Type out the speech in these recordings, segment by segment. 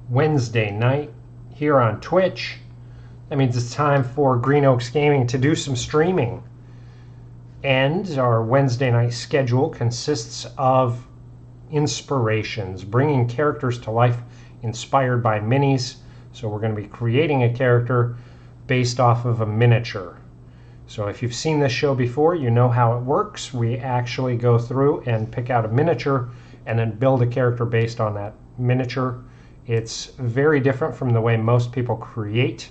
Wednesday night here on Twitch. That means it's time for Green Oaks Gaming to do some streaming. And our Wednesday night schedule consists of inspirations, bringing characters to life inspired by minis. So we're going to be creating a character based off of a miniature. So if you've seen this show before, you know how it works. We actually go through and pick out a miniature and then build a character based on that miniature. It's very different from the way most people create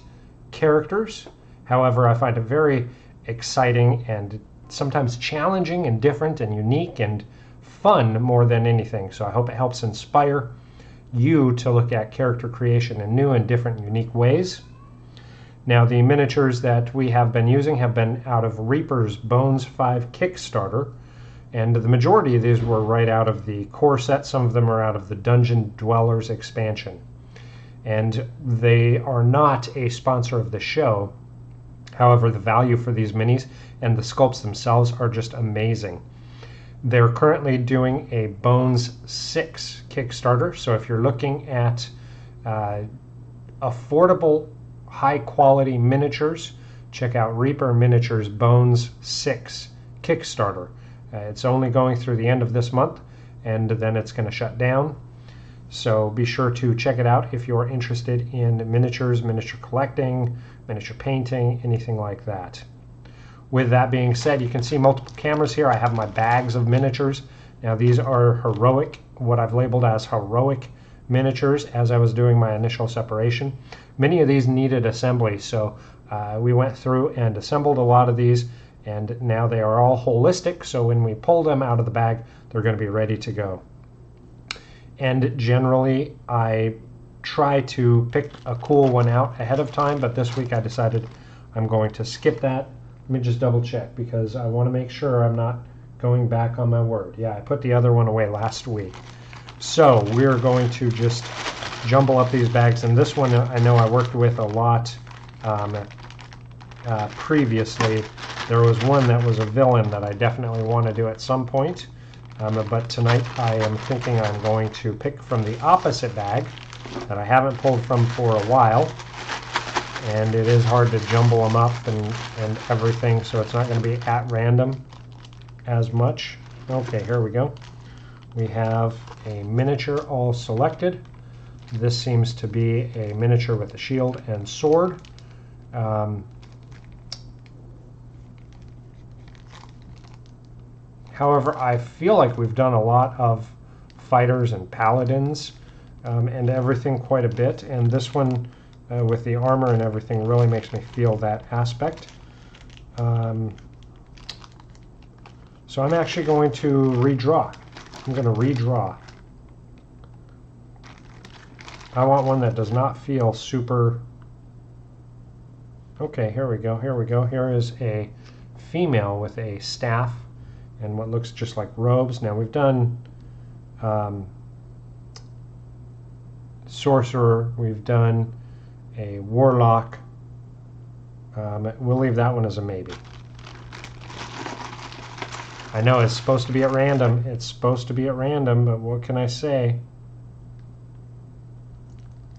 characters. However, I find it very exciting and sometimes challenging and different and unique and fun more than anything. So I hope it helps inspire you to look at character creation in new and different unique ways. Now, the miniatures that we have been using have been out of Reaper's Bones 5 Kickstarter, and the majority of these were right out of the core set. Some of them are out of the Dungeon Dwellers expansion. And they are not a sponsor of the show. However, the value for these minis and the sculpts themselves are just amazing. They're currently doing a Bones 6 Kickstarter, so if you're looking at affordable high-quality miniatures, check out Reaper Miniatures Bones 6 Kickstarter. It's only going through the end of this month, and then it's going to shut down. So be sure to check it out if you're interested in miniatures, miniature collecting, miniature painting, anything like that. With that being said, you can see multiple cameras here. I have my bags of miniatures. Now these are heroic, what I've labeled as heroic miniatures as I was doing my initial separation. Many of these needed assembly, so we went through and assembled a lot of these, and now they are all holistic, so when we pull them out of the bag, they're going to be ready to go. And generally, I try to pick a cool one out ahead of time, but this week I decided I'm going to skip that. Let me just double check because I want to make sure I'm not going back on my word. Yeah, I put the other one away last week. So we're going to just jumble up these bags, and this one I know I worked with a lot previously. There was one that was a villain that I definitely want to do at some point, but tonight I am thinking I'm going to pick from the opposite bag that I haven't pulled from for a while, and it is hard to jumble them up and everything, so it's not going to be at random as much. Okay, here we go. We have a miniature all selected. This seems to be a miniature with a shield and sword. However, I feel like we've done a lot of fighters and paladins and everything quite a bit, and this one with the armor and everything really makes me feel that aspect. So I'm actually going to redraw. I'm going to redraw. I want one that does not feel super... Okay, here we go, here we go. Here is a female with a staff and what looks just like robes. Now we've done sorcerer, we've done a warlock. We'll leave that one as a maybe. I know it's supposed to be at random. It's supposed to be at random, but what can I say?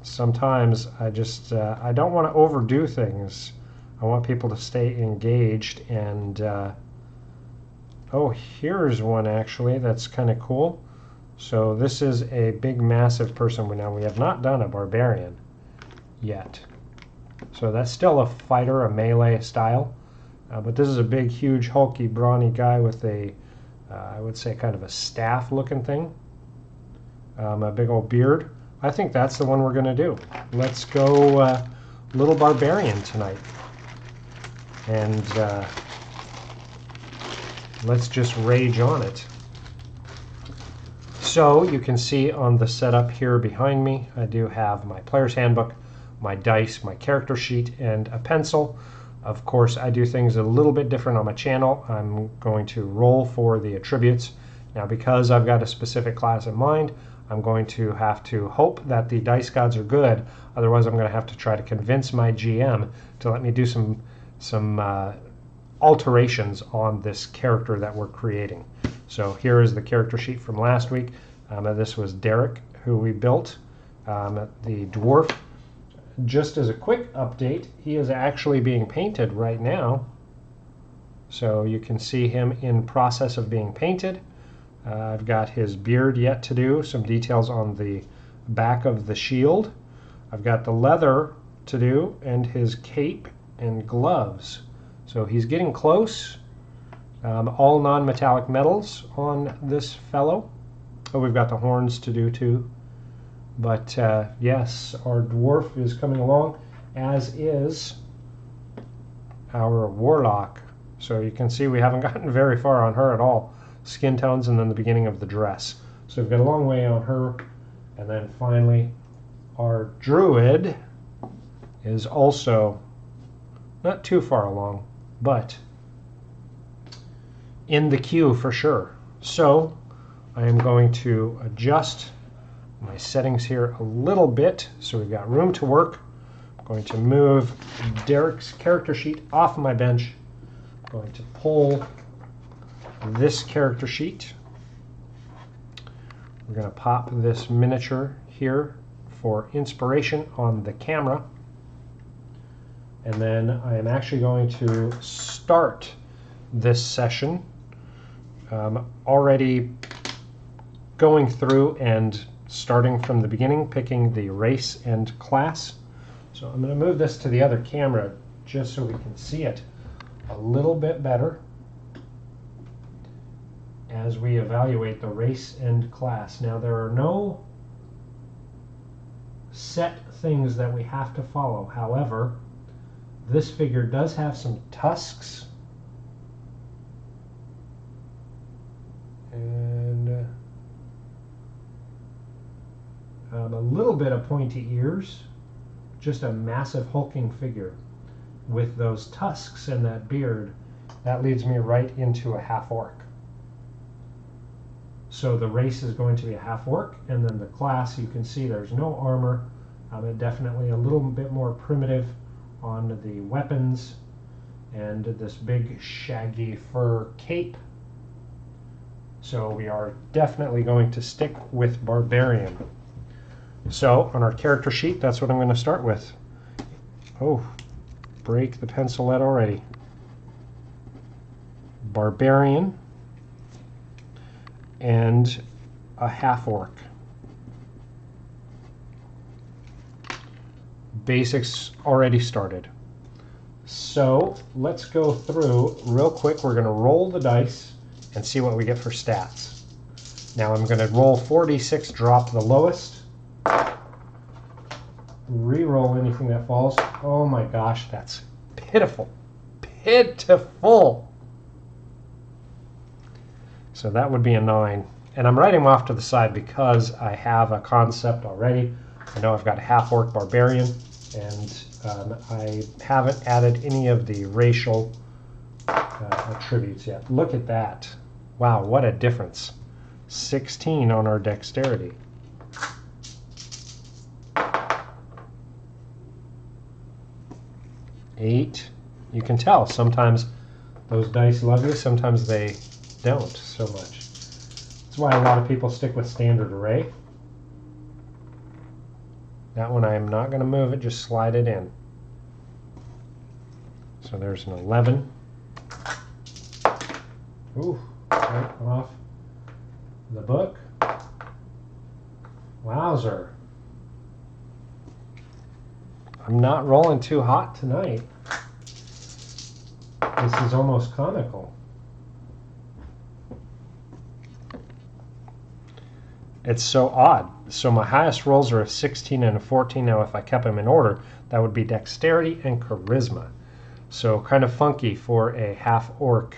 Sometimes I just I don't want to overdo things. I want people to stay engaged, and oh, here's one actually that's kind of cool. So this is a big massive person. Now we have not done a barbarian yet, so that's still a fighter, a melee style, but this is a big huge hulky brawny guy with a I would say kind of a staff looking thing, a big old beard. I think that's the one we're going to do. Let's go little barbarian tonight, and let's just rage on it. So you can see on the setup here behind me, I do have my player's handbook, my dice, my character sheet, and a pencil. Of course, I do things a little bit different on my channel. I'm going to roll for the attributes. Now, because I've got a specific class in mind, I'm going to have to hope that the dice gods are good. Otherwise, I'm going to have to try to convince my GM to let me do some alterations on this character that we're creating. So here is the character sheet from last week. This was Derek, who we built. The dwarf, just as a quick update, he is actually being painted right now. So you can see him in process of being painted. I've got his beard yet to do, some details on the back of the shield. I've got the leather to do and his cape and gloves. So he's getting close. All non-metallic metals on this fellow. Oh, we've got the horns to do too. But yes, our dwarf is coming along, as is our warlock. So you can see we haven't gotten very far on her at all. Skin tones and then the beginning of the dress. So we've got a long way on her. And then finally, our druid is also not too far along, but in the queue for sure. So I am going to adjust my settings here a little bit so we've got room to work. I'm going to move Derek's character sheet off my bench. I'm going to pull this character sheet. We're going to pop this miniature here for inspiration on the camera. And then I am actually going to start this session already going through and starting from the beginning, picking the race and class. So I'm going to move this to the other camera just so we can see it a little bit better as we evaluate the race and class. Now there are no set things that we have to follow. However, this figure does have some tusks and a little bit of pointy ears. Just a massive hulking figure with those tusks and that beard. That leads me right into a half-orc. So the race is going to be a half-orc, and then the class, you can see there's no armor. Definitely a little bit more primitive on the weapons, and this big shaggy fur cape. So we are definitely going to stick with Barbarian. So on our character sheet, that's what I'm going to start with. Oh, break the pencilette already. Barbarian and a half-orc. Basics already started. So let's go through real quick. We're going to roll the dice and see what we get for stats. Now I'm going to roll 4d6, drop the lowest. Re-roll anything that falls. Oh my gosh, that's pitiful. Pitiful. So that would be a 9. And I'm writing them off to the side because I have a concept already. I know I've got a half-orc barbarian, and I haven't added any of the racial attributes yet. Look at that. Wow, what a difference. 16 on our dexterity. Eight. You can tell sometimes those dice love you, sometimes they don't so much. That's why a lot of people stick with standard array. That one I'm not going to move it, just slide it in. So there's an 11. Ooh, right off the book. Wowzer. I'm not rolling too hot tonight. This is almost comical. It's so odd. So my highest rolls are a 16 and a 14. Now if I kept them in order, that would be dexterity and charisma. So kind of funky for a half-orc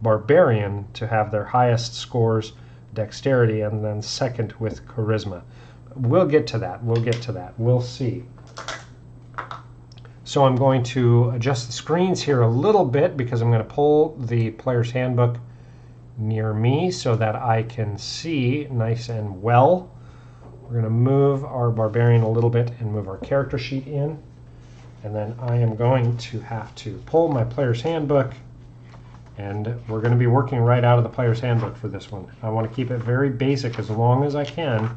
barbarian to have their highest scores dexterity and then second with charisma. We'll get to that. We'll get to that. We'll see. So I'm going to adjust the screens here a little bit because I'm going to pull the player's handbook near me so that I can see nice and well. We're going to move our barbarian a little bit and move our character sheet in. And then I am going to have to pull my player's handbook, and we're going to be working right out of the player's handbook for this one. I want to keep it very basic as long as I can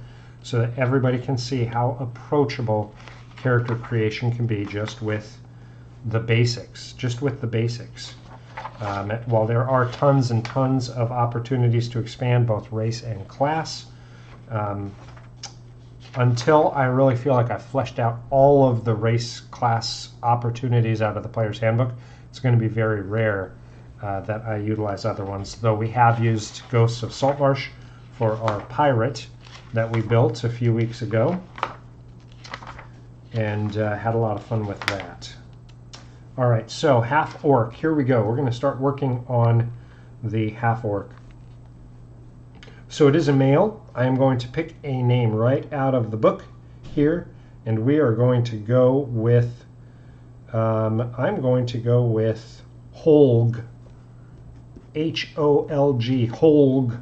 so that everybody can see how approachable character creation can be just with the basics, while there are tons and tons of opportunities to expand both race and class, until I really feel like I've fleshed out all of the race class opportunities out of the player's handbook, it's going to be very rare that I utilize other ones, though we have used Ghosts of Saltmarsh for our pirate that we built a few weeks ago, and had a lot of fun with that. All right, so half orc, here we go. We're going to start working on the half orc. So it is a male. I am going to pick a name right out of the book here, and we are going to go with, I'm going to go with Holg, H-O-L-G, Holg.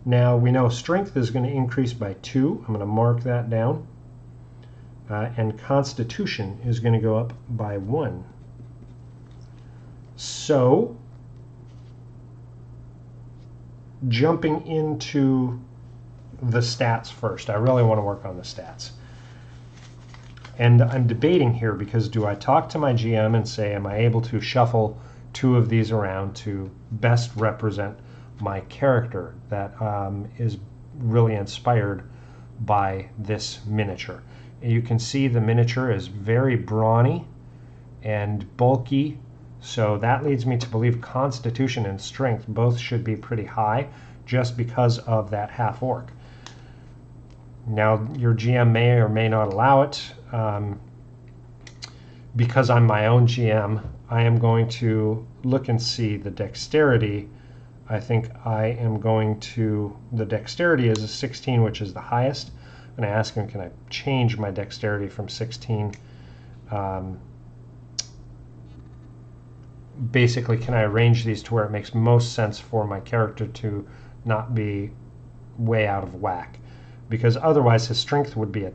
Now we know strength is going to increase by 2. I'm going to mark that down. And constitution is going to go up by 1. So, jumping into the stats first. I really want to work on the stats. And I'm debating here because do I talk to my GM and say, am I able to shuffle 2 of these around to best represent my character that is really inspired by this miniature? You can see the miniature is very brawny and bulky, so that leads me to believe constitution and strength both should be pretty high just because of that half orc. Now your GM may or may not allow it. Because I'm my own GM, I am going to look and see the dexterity. I think I am going to, the dexterity is a 16, which is the highest. And I ask him, can I change my dexterity from 16? Basically, can I arrange these to where it makes most sense for my character to not be way out of whack? Because otherwise his strength would be at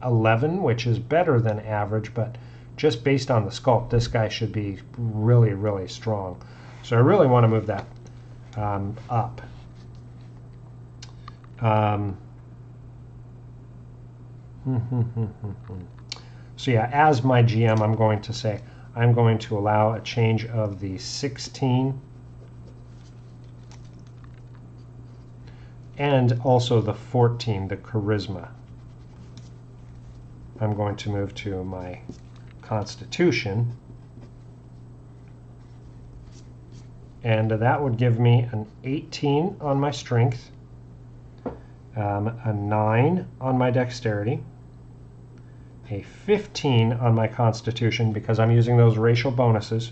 11, which is better than average, but just based on the sculpt, this guy should be really, really strong. So I really want to move that up. So yeah, as my GM, I'm going to say I'm going to allow a change of the 16 and also the 14, the charisma. I'm going to move to my constitution, and that would give me an 18 on my strength, a 9 on my dexterity, a 15 on my constitution because I'm using those racial bonuses,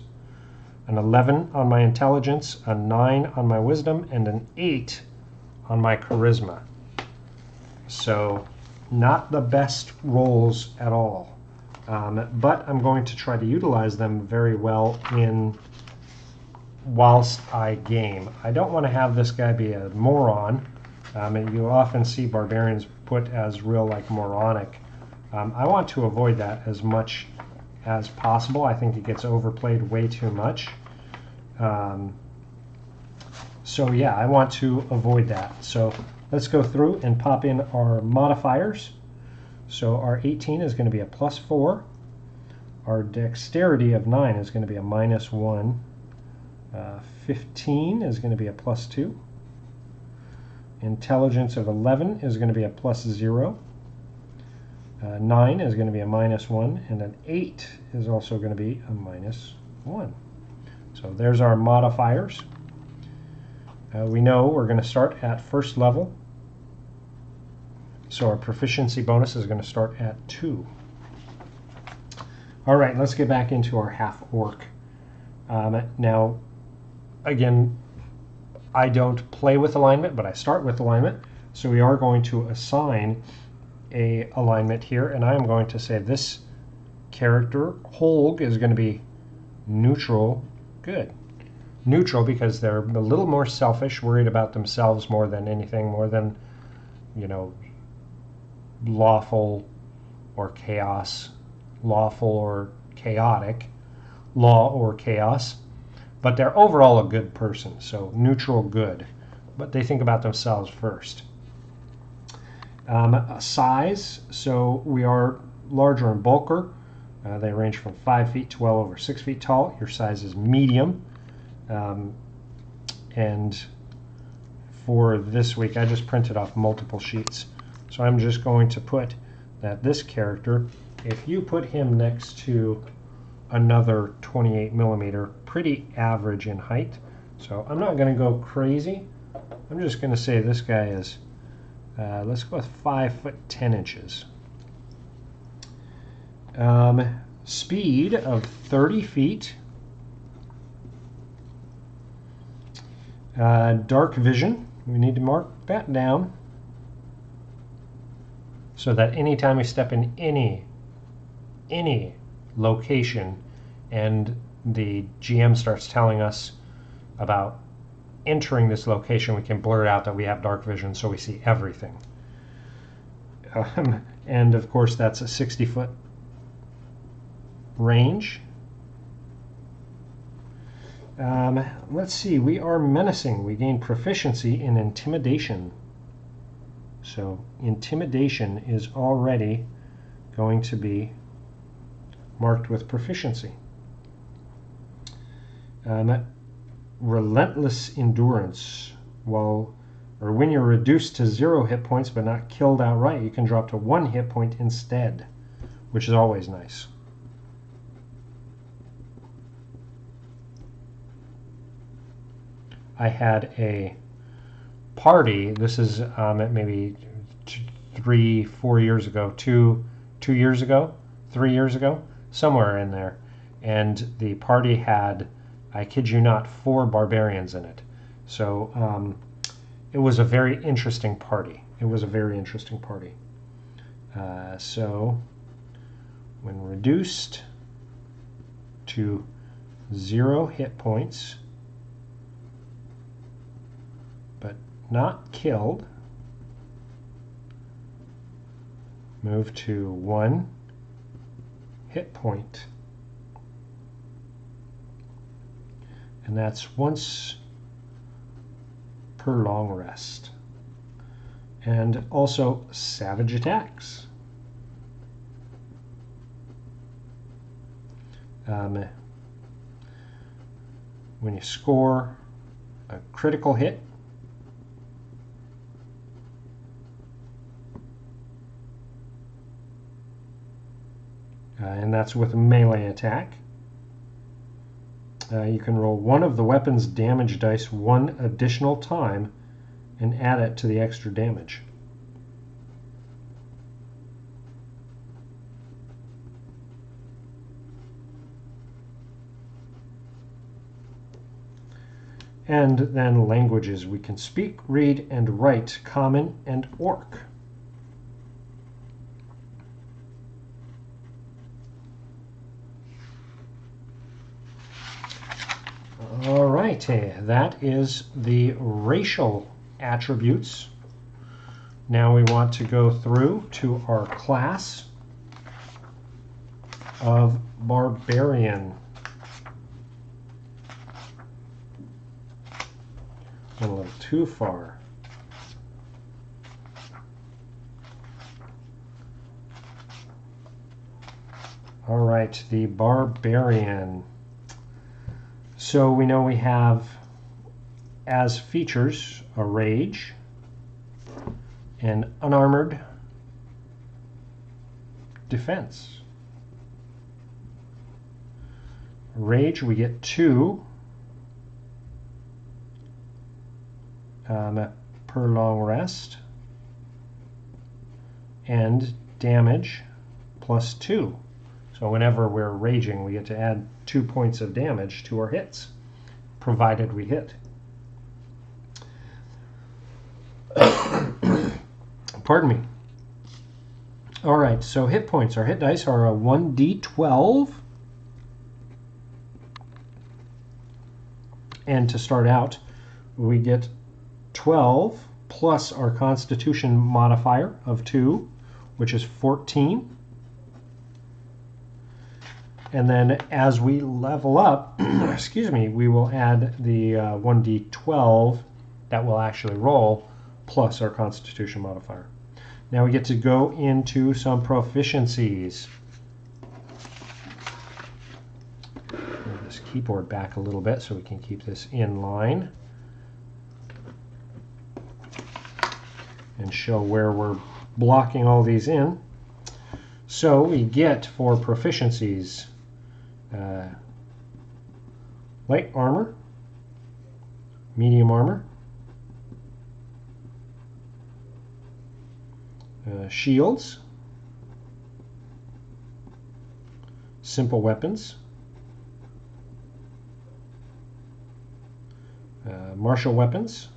an 11 on my intelligence, a 9 on my wisdom, and an 8 on my charisma. So not the best rolls at all, but I'm going to try to utilize them very well whilst I game. I don't want to have this guy be a moron, and you often see barbarians put as real like moronic. I want to avoid that as much as possible. I think it gets overplayed way too much. So yeah, I want to avoid that. So let's go through and pop in our modifiers. So our 18 is going to be a +4. Our dexterity of 9 is going to be a -1. 15 is going to be a +2. Intelligence of 11 is going to be a +0. 9 is going to be a -1, and an 8 is also going to be a -1. So there's our modifiers. We know we're going to start at first level, so our proficiency bonus is going to start at 2. All right, let's get back into our half orc. Now, again, I don't play with alignment, but I start with alignment. So we are going to assign a alignment here, and I am going to say this character, Holg, is going to be neutral good. Neutral because they're a little more selfish, worried about themselves more than anything, more than, you know, lawful or chaos, lawful or chaotic, law or chaos. But they're overall a good person, so neutral good. but they think about themselves first. Size, so we are larger and bulker. They range from 5 feet to well over 6 feet tall. Your size is medium. And for this week, I just printed off multiple sheets. So I'm just going to put that this character, if you put him next to another 28 millimeter, pretty average in height. So I'm not going to go crazy. I'm just going to say this guy is, let's go with 5 foot 10 inches. Speed of 30 feet. Dark vision. We need to mark that down so that anytime we step in any location and the GM starts telling us about entering this location, we can blurt out that we have dark vision so we see everything. And of course that's a 60-foot range. Let's see, we are menacing. We gain proficiency in intimidation. So intimidation is already going to be marked with proficiency. Relentless Endurance. When you're reduced to 0 hit points but not killed outright, you can drop to 1 hit point instead, which is always nice. I had a party, this is maybe 3 years ago, 2 years ago, 3 years ago, somewhere in there. And the party had, I kid you not, 4 barbarians in it. So it was a very interesting party. So when reduced to 0 hit points, but not killed, move to 1 hit point. And that's once per long rest. And also savage attacks. When you score a critical hit, and that's with a melee attack, you can roll one of the weapon's damage dice 1 additional time and add it to the extra damage. And then languages. We can speak, read, and write Common and Orc. Alrighty, that is the racial attributes. Now we want to go through to our class of Barbarian. A little too far. All right, the Barbarian. So we know we have as features a rage, an unarmored defense. Rage, we get 2 per long rest, and damage plus 2. So whenever we're raging, we get to add 2 points of damage to our hits, provided we hit. Pardon me. All right, so hit points. Our hit dice are a 1d12. And to start out, we get 12 plus our Constitution modifier of 2, which is 14. And then as we level up, excuse me, we will add the 1d12 that will actually roll, plus our Constitution modifier. Now we get to go into some proficiencies. Move this keyboard back a little bit so we can keep this in line and show where we're blocking all these in. So we get for proficiencies light armor, medium armor, shields, simple weapons, martial weapons,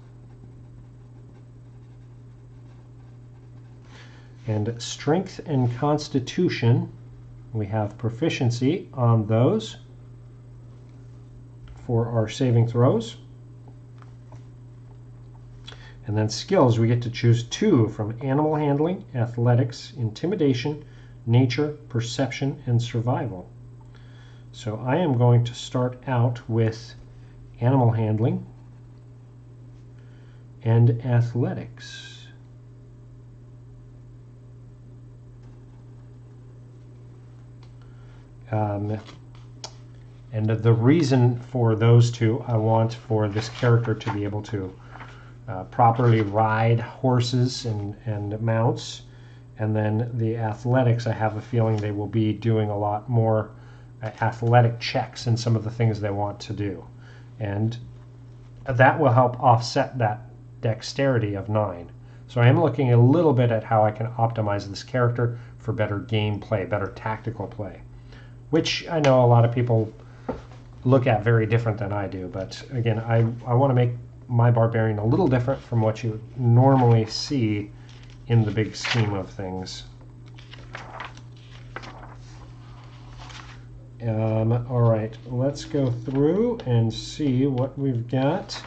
and strength and constitution. We have proficiency on those for our saving throws. And then skills, we get to choose 2 from animal handling, athletics, intimidation, nature, perception, and survival. So I am going to start out with animal handling and athletics. And the reason for those 2, I want for this character to be able to properly ride horses and mounts. And then the athletics, I have a feeling they will be doing a lot more athletic checks in some of the things they want to do. And that will help offset that dexterity of 9. So I am looking a little bit at how I can optimize this character for better gameplay, better tactical play, which I know a lot of people look at very different than I do. But again, I want to make my Barbarian a little different from what you normally see in the big scheme of things. All right, let's go through and see what we've got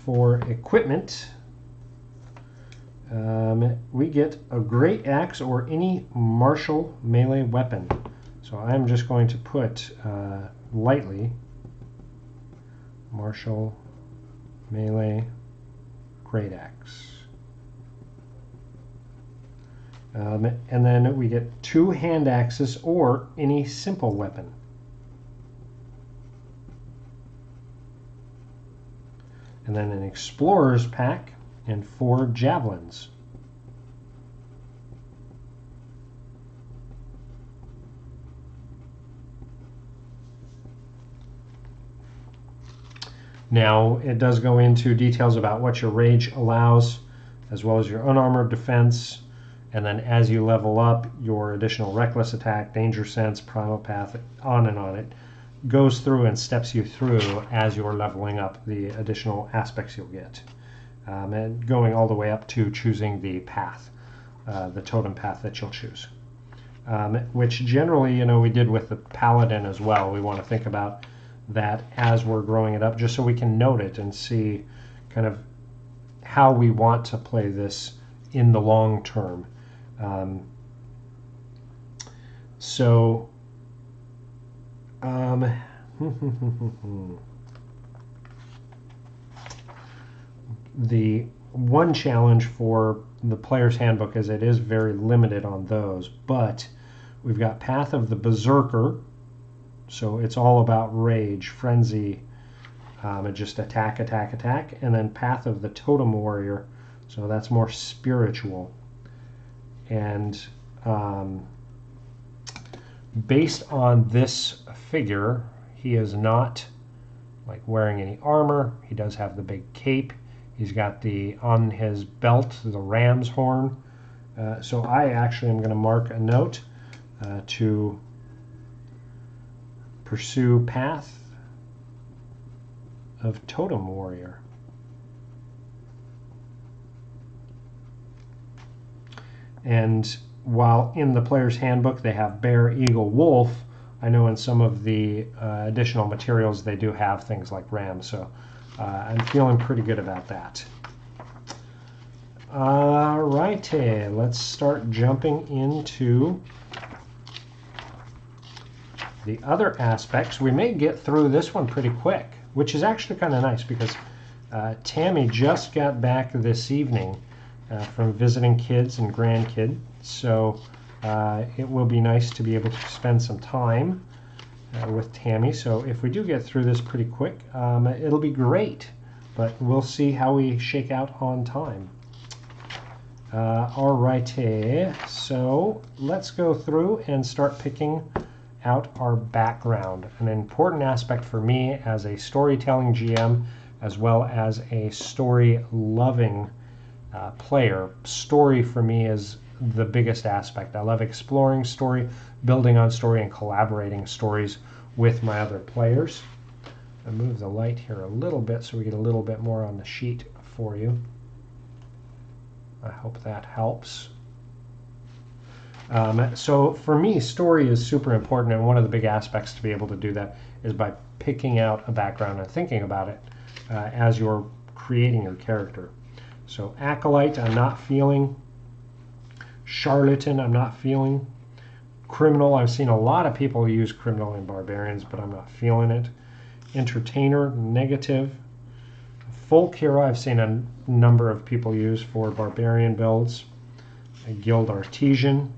for equipment. We get a great axe or any martial melee weapon. So I'm just going to put lightly martial melee great axe. And then we get 2 hand axes or any simple weapon. And then an explorer's pack and 4 javelins. Now, it does go into details about what your rage allows, as well as your unarmored defense, and then as you level up, your additional reckless attack, danger sense, primal path, on and on. It goes through and steps you through as you're leveling up the additional aspects you'll get. And going all the way up to choosing the path, the totem path that you'll choose. Which generally, you know, we did with the paladin as well. We want to think about that as we're growing it up, just so we can note it and see kind of how we want to play this in the long term. The one challenge for the player's handbook is it is very limited on those, but we've got Path of the Berserker, so it's all about rage, frenzy, just attack, attack, attack, and then Path of the Totem Warrior, so that's more spiritual. And based on this figure, he is not like wearing any armor. He does have the big cape. He's got on his belt the ram's horn. So I actually am going to mark a note to pursue Path of Totem Warrior. And while in the player's handbook they have bear, eagle, wolf, I know in some of the additional materials they do have things like ram, so I'm feeling pretty good about that. Alrighty, let's start jumping into the other aspects. We may get through this one pretty quick, which is actually kind of nice because Tammy just got back this evening from visiting kids and grandkids, so it will be nice to be able to spend some time with Tammy. So if we do get through this pretty quick, it'll be great, but we'll see how we shake out on time. Alrighty, so let's go through and start picking out our background. An important aspect for me as a storytelling GM, as well as a story-loving player. Story for me is the biggest aspect. I love exploring story, building on story, and collaborating stories with my other players. I'll move the light here a little bit so we get a little bit more on the sheet for you. I hope that helps. So for me, story is super important, and one of the big aspects to be able to do that is by picking out a background and thinking about it as you're creating your character. So acolyte, I'm not feeling. Charlatan, I'm not feeling. Criminal, I've seen a lot of people use criminal in Barbarians, but I'm not feeling it. Entertainer, negative. Folk hero, I've seen a number of people use for Barbarian builds. A guild artisan.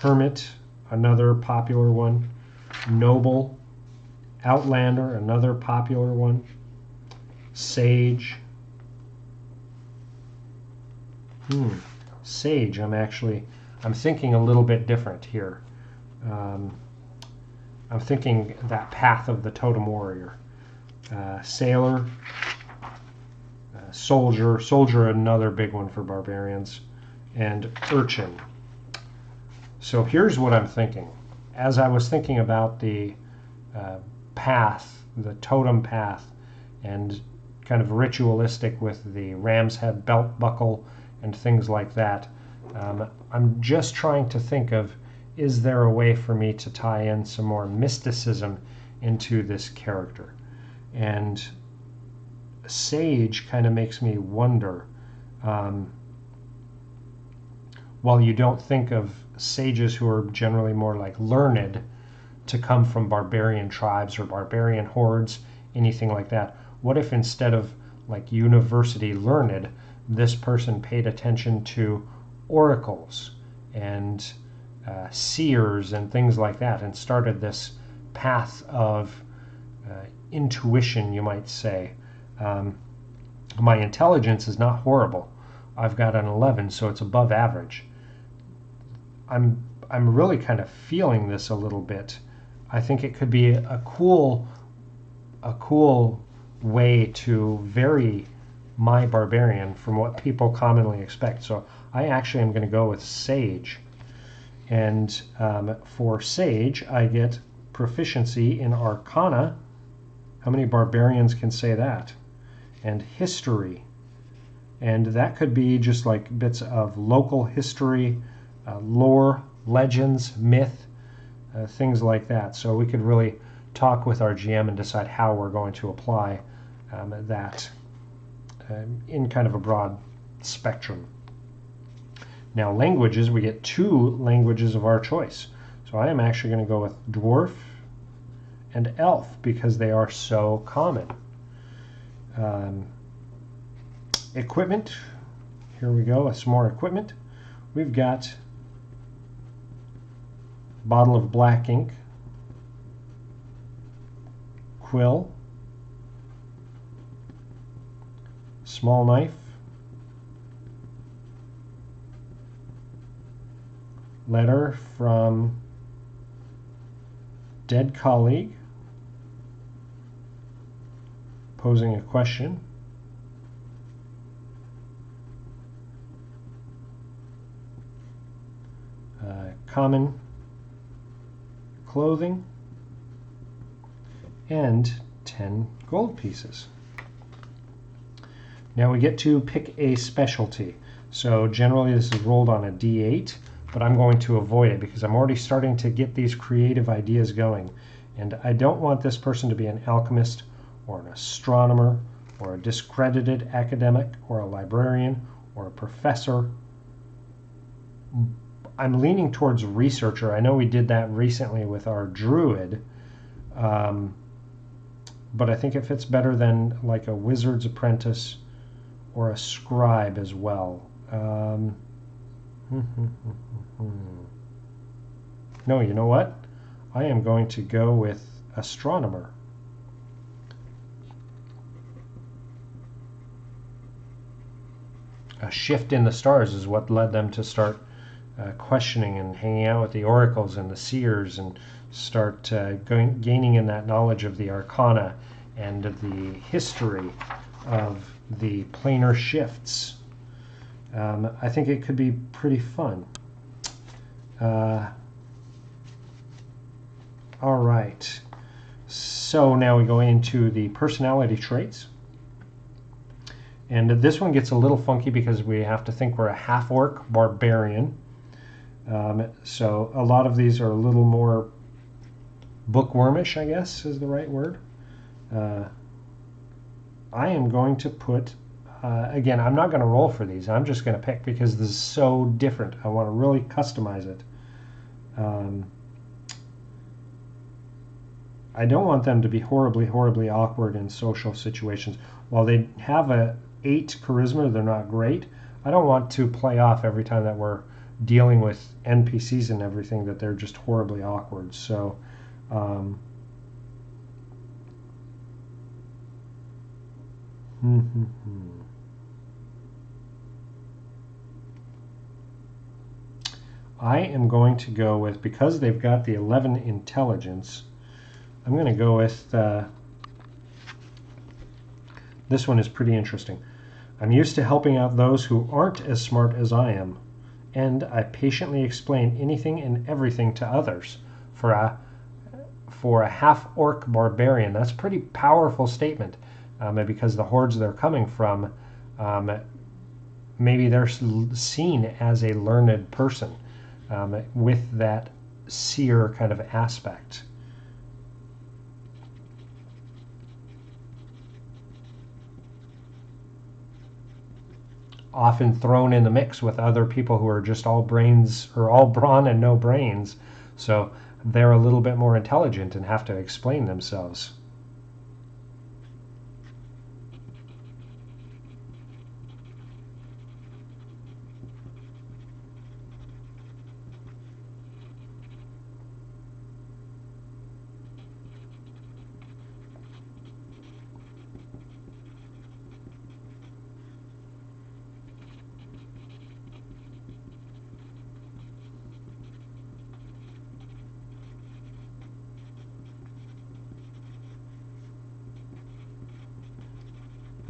Hermit, another popular one. Noble. Outlander, another popular one. Sage. Sage, I'm thinking a little bit different here. I'm thinking that path of the totem warrior. Sailor. Soldier, another big one for barbarians. And urchin. So here's what I'm thinking. As I was thinking about the path, the totem path, and kind of ritualistic with the ram's head belt buckle and things like that, I'm just trying to think of, is there a way for me to tie in some more mysticism into this character? And Sage kind of makes me wonder, while you don't think of sages who are generally more like learned to come from barbarian tribes or barbarian hordes, anything like that, what if instead of like university learned, this person paid attention to oracles and seers and things like that, and started this path of intuition, you might say. My intelligence is not horrible. I've got an 11, so it's above average. I'm really kind of feeling this a little bit. I think it could be a cool way to vary my barbarian from what people commonly expect. So I actually am going to go with Sage. And for Sage, I get proficiency in Arcana. How many barbarians can say that? And History. And that could be just like bits of local history, lore, legends, myth, things like that. So we could really talk with our GM and decide how we're going to apply that in kind of a broad spectrum. Now languages, we get 2 languages of our choice. So I am actually going to go with Dwarf and Elf because they are so common. Equipment, here we go, some more equipment. We've got bottle of black ink, quill, small knife, letter from dead colleague posing a question, common clothing, and 10 gold pieces. Now we get to pick a specialty. So generally this is rolled on a D8, but I'm going to avoid it because I'm already starting to get these creative ideas going. And I don't want this person to be an alchemist or an astronomer or a discredited academic or a librarian or a professor. I'm leaning towards researcher. I know we did that recently with our druid. but I think it fits better than like a wizard's apprentice or a scribe as well. No, you know what? I am going to go with astronomer. A shift in the stars is what led them to start questioning and hanging out with the oracles and the seers and start gaining in that knowledge of the arcana and the history of the planar shifts. I think it could be pretty fun. All right. So now we go into the personality traits. And this one gets a little funky because we have to think we're a half-orc barbarian. So a lot of these are a little more bookwormish, I guess is the right word. I am going to put, again, I'm not going to roll for these. I'm just going to pick because this is so different. I want to really customize it. I don't want them to be horribly, horribly awkward in social situations. While they have a 8 charisma, they're not great. I don't want to play off every time that we're dealing with NPCs and everything that they're just horribly awkward. So I am going to go with, because they've got the 11 intelligence, I'm going to go with this one is pretty interesting. I'm used to helping out those who aren't as smart as I am, and I patiently explain anything and everything to others. For a half-orc barbarian, that's a pretty powerful statement, because the hordes they're coming from, maybe they're seen as a learned person with that seer kind of aspect. Often thrown in the mix with other people who are just all brains or all brawn and no brains, so they're a little bit more intelligent and have to explain themselves.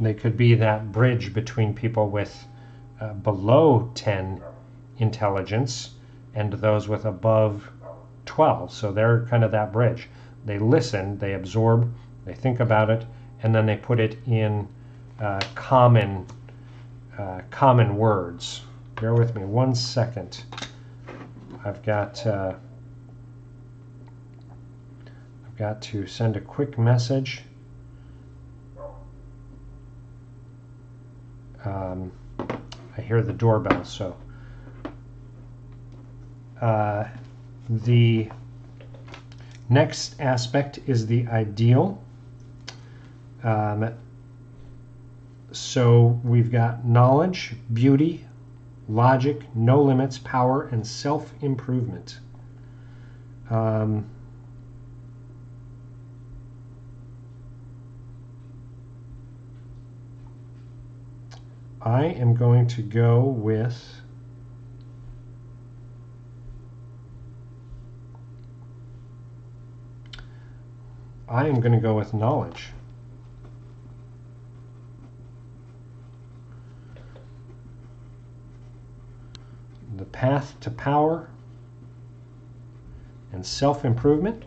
They could be that bridge between people with below 10 intelligence and those with above 12. So they're kind of that bridge. They listen, they absorb, they think about it, and then they put it in common words. Bear with me 1 second. I've got to send a quick message. I hear the doorbell, so the next aspect is the ideal. So we've got knowledge, beauty, logic, no limits, power, and self-improvement. I am going to go with knowledge. The path to power and self-improvement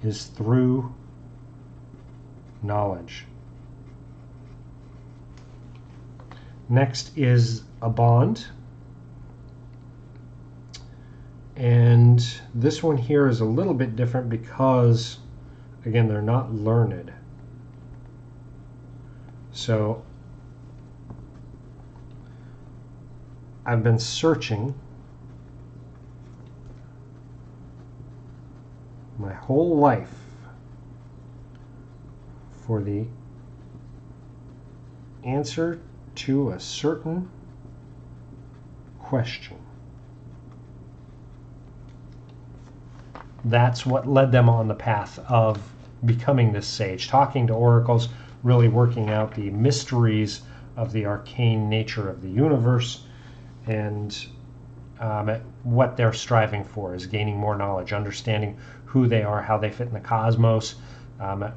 is through knowledge. Next is a bond. And this one here is a little bit different because, again, they're not learned. So I've been searching whole life for the answer to a certain question. That's what led them on the path of becoming this sage, talking to oracles, really working out the mysteries of the arcane nature of the universe, and what they're striving for is gaining more knowledge, understanding who they are, how they fit in the cosmos,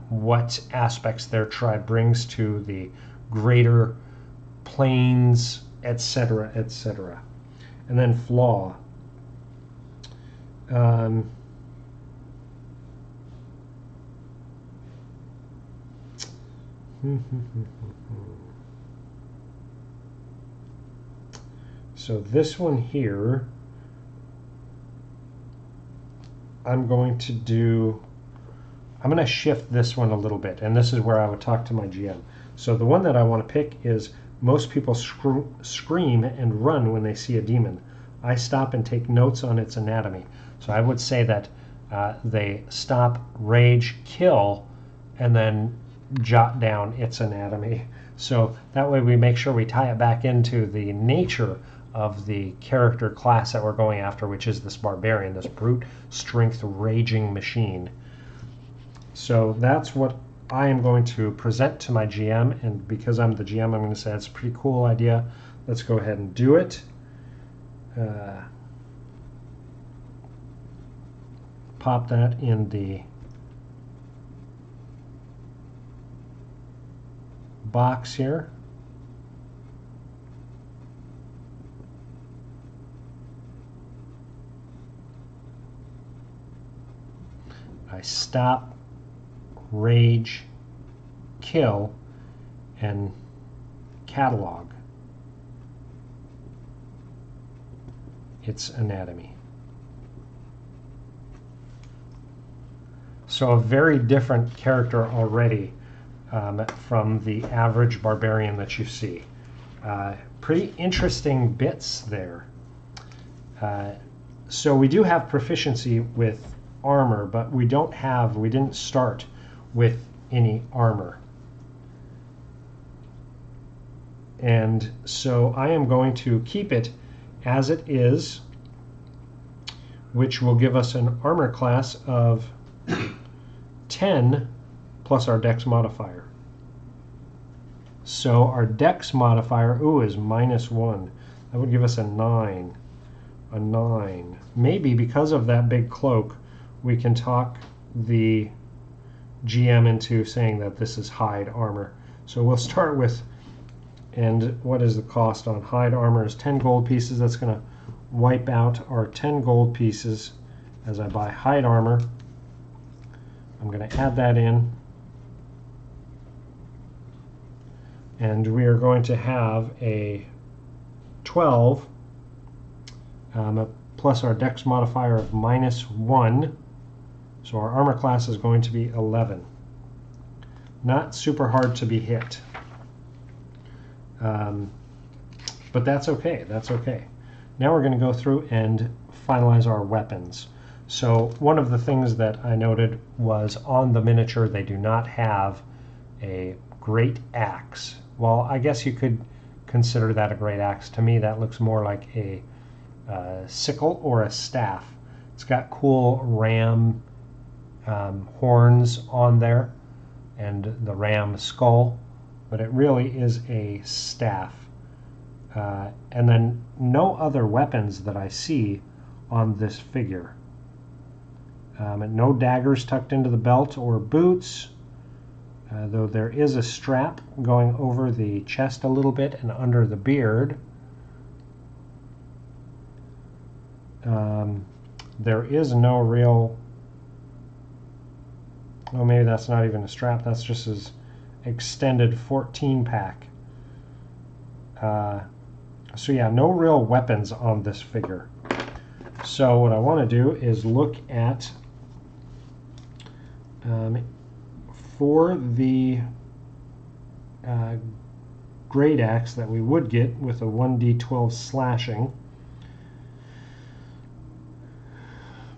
what aspects their tribe brings to the greater planes, etc., etc. And then Flaw. So this one here, I'm going to shift this one a little bit, and this is where I would talk to my GM. So the one that I want to pick is most people scream and run when they see a demon. I stop and take notes on its anatomy. So I would say that they stop, rage, kill, and then jot down its anatomy. So that way we make sure we tie it back into the nature of the character class that we're going after, which is this barbarian, this brute strength raging machine. So that's what I am going to present to my GM, and because I'm the GM, I'm going to say it's a pretty cool idea. Let's go ahead and do it. Pop that in the box here. I stop, rage, kill, and catalog its anatomy. So a very different character already from the average barbarian that you see. Pretty interesting bits there. So we do have proficiency with armor, but we didn't start with any armor. And so I am going to keep it as it is, which will give us an armor class of 10 plus our dex modifier. So our dex modifier, is -1. That would give us a 9. A 9. Maybe because of that big cloak, we can talk the GM into saying that this is hide armor. So we'll start with, and what is the cost on hide armor is 10 gold pieces. That's going to wipe out our 10 gold pieces as I buy hide armor. I'm going to add that in. And we are going to have a 12 plus our dex modifier of -1. So our armor class is going to be 11. Not super hard to be hit. But that's okay. That's okay. Now we're going to go through and finalize our weapons. So one of the things that I noted was on the miniature they do not have a great axe. Well, I guess you could consider that a great axe. To me, that looks more like a sickle or a staff. It's got cool ram horns on there and the ram skull, but it really is a staff. And then no other weapons that I see on this figure. And no daggers tucked into the belt or boots, though there is a strap going over the chest a little bit and under the beard. There is no real, oh, maybe that's not even a strap, that's just his extended 14 pack. So yeah, no real weapons on this figure. So what I want to do is look at, for the great axe that we would get with a 1d12 slashing,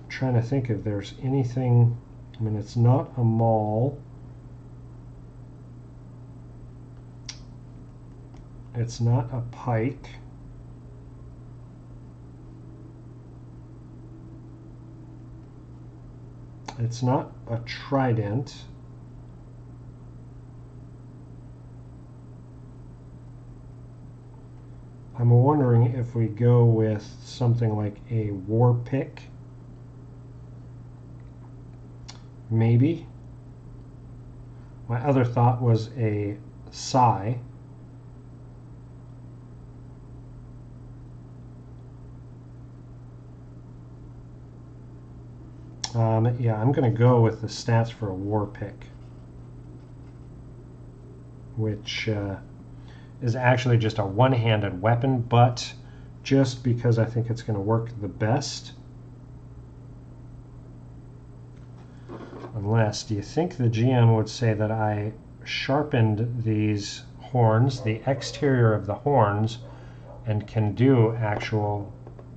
I'm trying to think if there's anything I mean, it's not a maul. It's not a pike. It's not a trident. I'm wondering if we go with something like a war pick. Maybe. My other thought was a sai. Yeah, I'm going to go with the stats for a war pick, which is actually just a one-handed weapon, but just because I think it's going to work the best. Unless, do you think the GM would say that I sharpened these horns, the exterior of the horns, and can do actual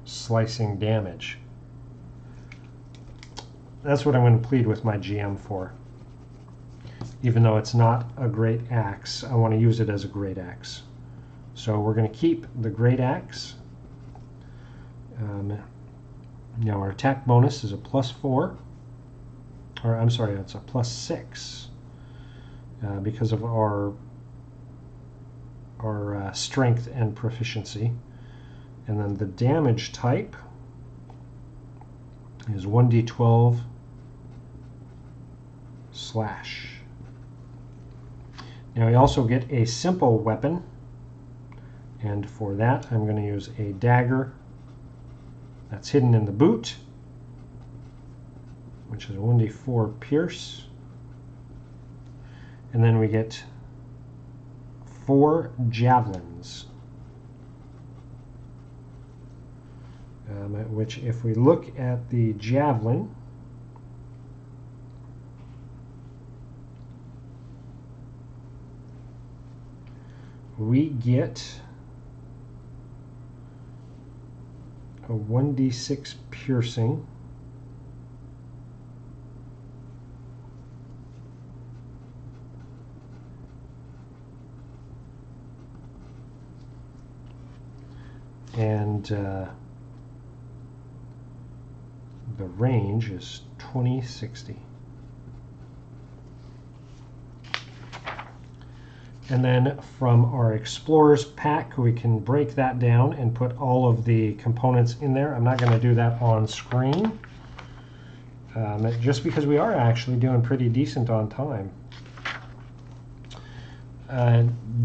slicing damage? That's what I'm going to plead with my GM for. Even though it's not a great axe, I want to use it as a great axe. So we're going to keep the great axe. Now our attack bonus is a +4. Or I'm sorry, it's a +6 because of our strength and proficiency. And then the damage type is 1d12 slash. Now we also get a simple weapon, and for that I'm going to use a dagger that's hidden in the boot, which is 1d4 pierce, and then we get 4 javelins, which if we look at the javelin, we get a 1d6 piercing, and the range is 20-60. And then from our Explorer's pack, we can break that down and put all of the components in there. I'm not going to do that on screen, just because we are actually doing pretty decent on time.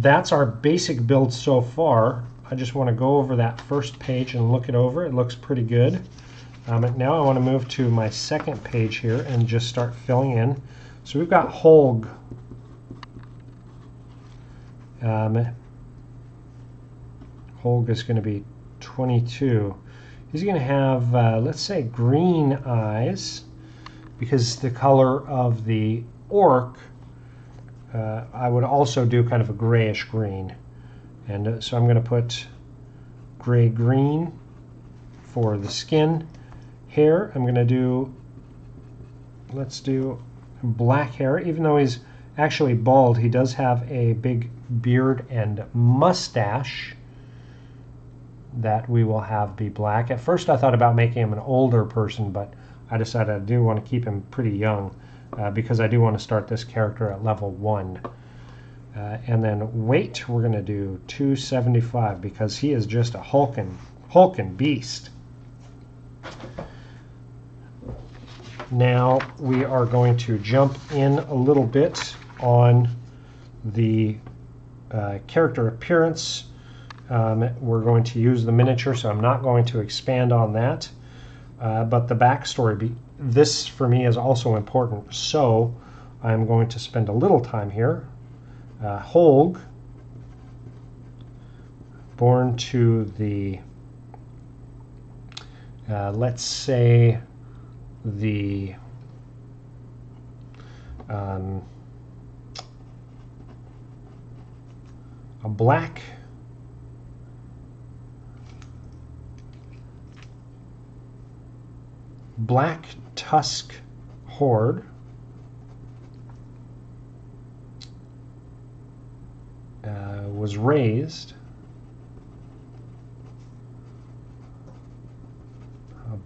That's our basic build so far. I just want to go over that first page and look it over. It looks pretty good. Now I want to move to my second page here and just start filling in. So we've got Holg. Holg is going to be 22. He's going to have, let's say, green eyes, because the color of the orc, I would also do kind of a grayish green. And so I'm going to put gray-green for the skin. Hair, I'm going to do, let's do black hair. Even though he's actually bald, he does have a big beard and mustache that we will have be black. At first I thought about making him an older person, but I decided I do want to keep him pretty young because I do want to start this character at level 1. And then weight, we're going to do 275 because he is just a hulking beast. Now we are going to jump in a little bit on the character appearance. We're going to use the miniature, so I'm not going to expand on that. But the backstory, this for me is also important, so I'm going to spend a little time here. Holg, born to the, let's say, the a black tusk horde. was raised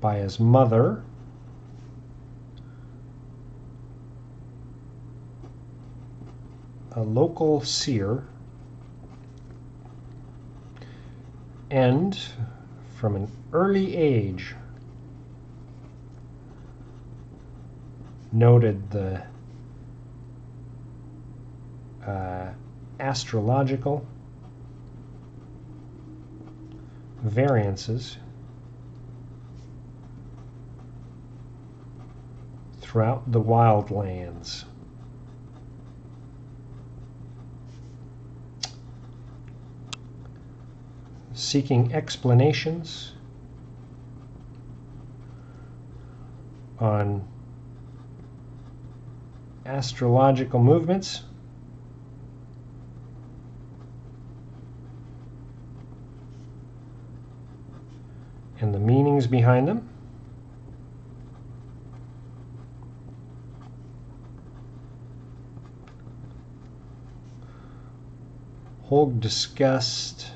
by his mother, a local seer, and from an early age noted the astrological variances throughout the wildlands. Seeking explanations on astrological movements and the meanings behind them. Holg discussed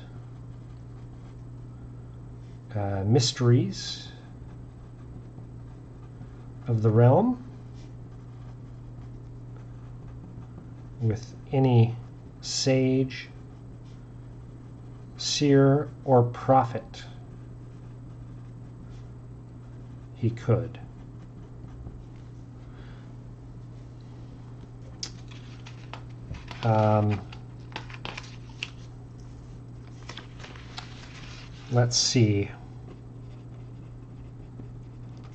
mysteries of the realm with any sage, seer, or prophet he could. Let's see.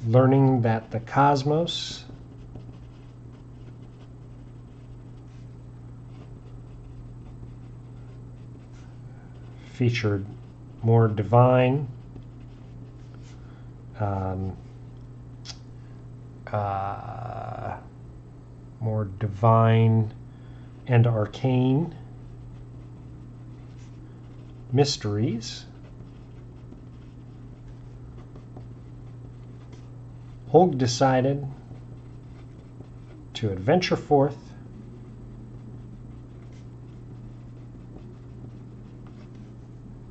Learning that the cosmos featured more divine, and arcane mysteries. Holg decided to adventure forth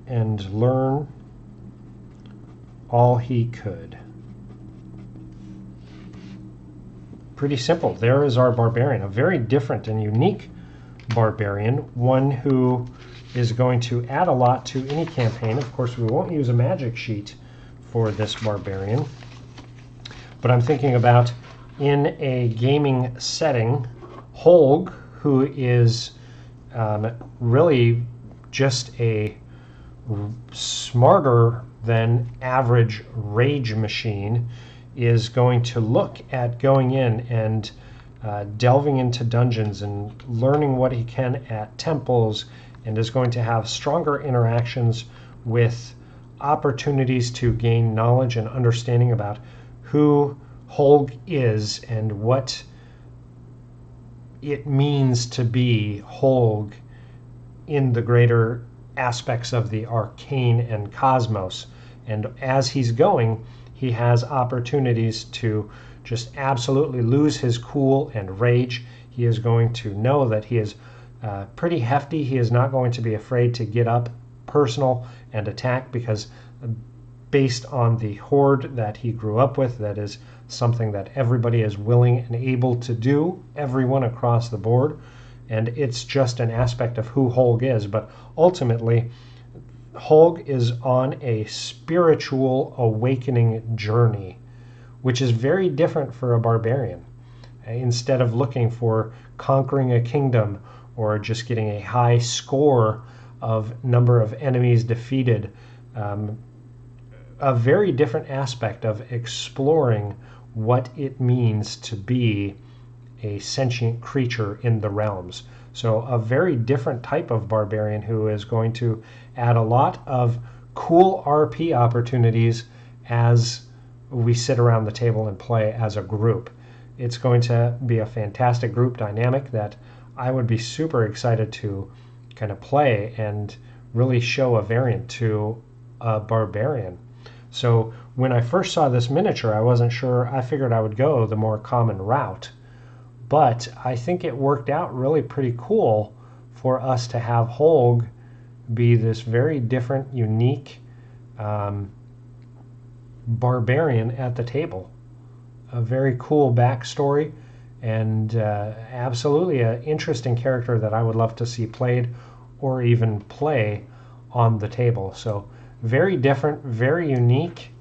and learn all he could. Pretty simple. There is our barbarian, a very different and unique barbarian, one who is going to add a lot to any campaign. Of course, we won't use a magic sheet for this barbarian, but I'm thinking about in a gaming setting, Holg, who is really just a smarter than average rage machine, is going to look at going in and delving into dungeons and learning what he can at temples, and is going to have stronger interactions with opportunities to gain knowledge and understanding about who Holg is and what it means to be Holg in the greater aspects of the arcane and cosmos. And as he's going, he has opportunities to just absolutely lose his cool and rage. He is going to know that he is pretty hefty. He is not going to be afraid to get up personal and attack, because based on the horde that he grew up with, that is something that everybody is willing and able to do, everyone across the board. And it's just an aspect of who Holg is. But ultimately, Holg is on a spiritual awakening journey, which is very different for a barbarian. Instead of looking for conquering a kingdom or just getting a high score of number of enemies defeated, a very different aspect of exploring what it means to be a sentient creature in the realms. So a very different type of barbarian who is going to add a lot of cool RP opportunities as we sit around the table and play as a group. It's going to be a fantastic group dynamic that I would be super excited to kind of play and really show a variant to a barbarian. So when I first saw this miniature, I wasn't sure. I figured I would go the more common route, but I think it worked out really pretty cool for us to have Holg be this very different, unique barbarian at the table. A very cool backstory, and absolutely an interesting character that I would love to see played or even play on the table. So very different, very unique,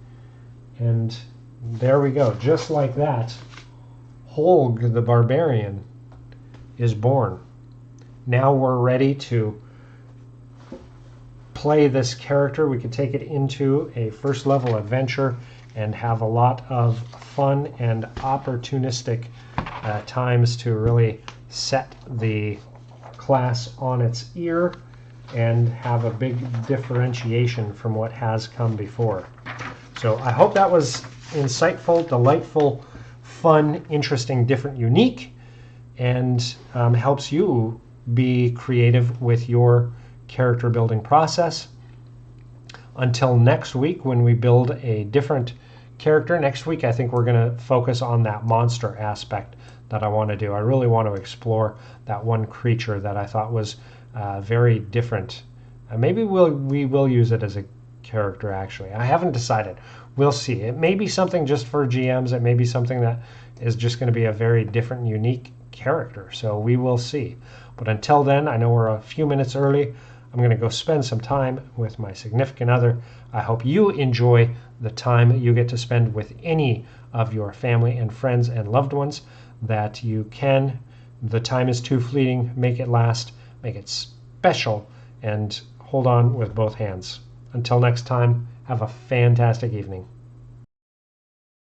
and there we go. Just like that, Holg the Barbarian is born. Now we're ready to play this character. We can take it into a first level adventure and have a lot of fun and opportunistic times to really set the class on its ear and have a big differentiation from what has come before. So I hope that was insightful, delightful, fun, interesting, different, unique, and helps you be creative with your character building process. Until next week, when we build a different character. Next week, I think we're going to focus on that monster aspect that I want to do. I really want to explore that one creature that I thought was very different. Maybe we will use it as a character, actually. I haven't decided. We'll see. It may be something just for GMs. It may be something that is just going to be a very different, unique character. So we will see. But until then, I know we're a few minutes early. I'm going to go spend some time with my significant other. I hope you enjoy the time you get to spend with any of your family and friends and loved ones that you can. The time is too fleeting. Make it last. Make it special. And hold on with both hands. Until next time, have a fantastic evening.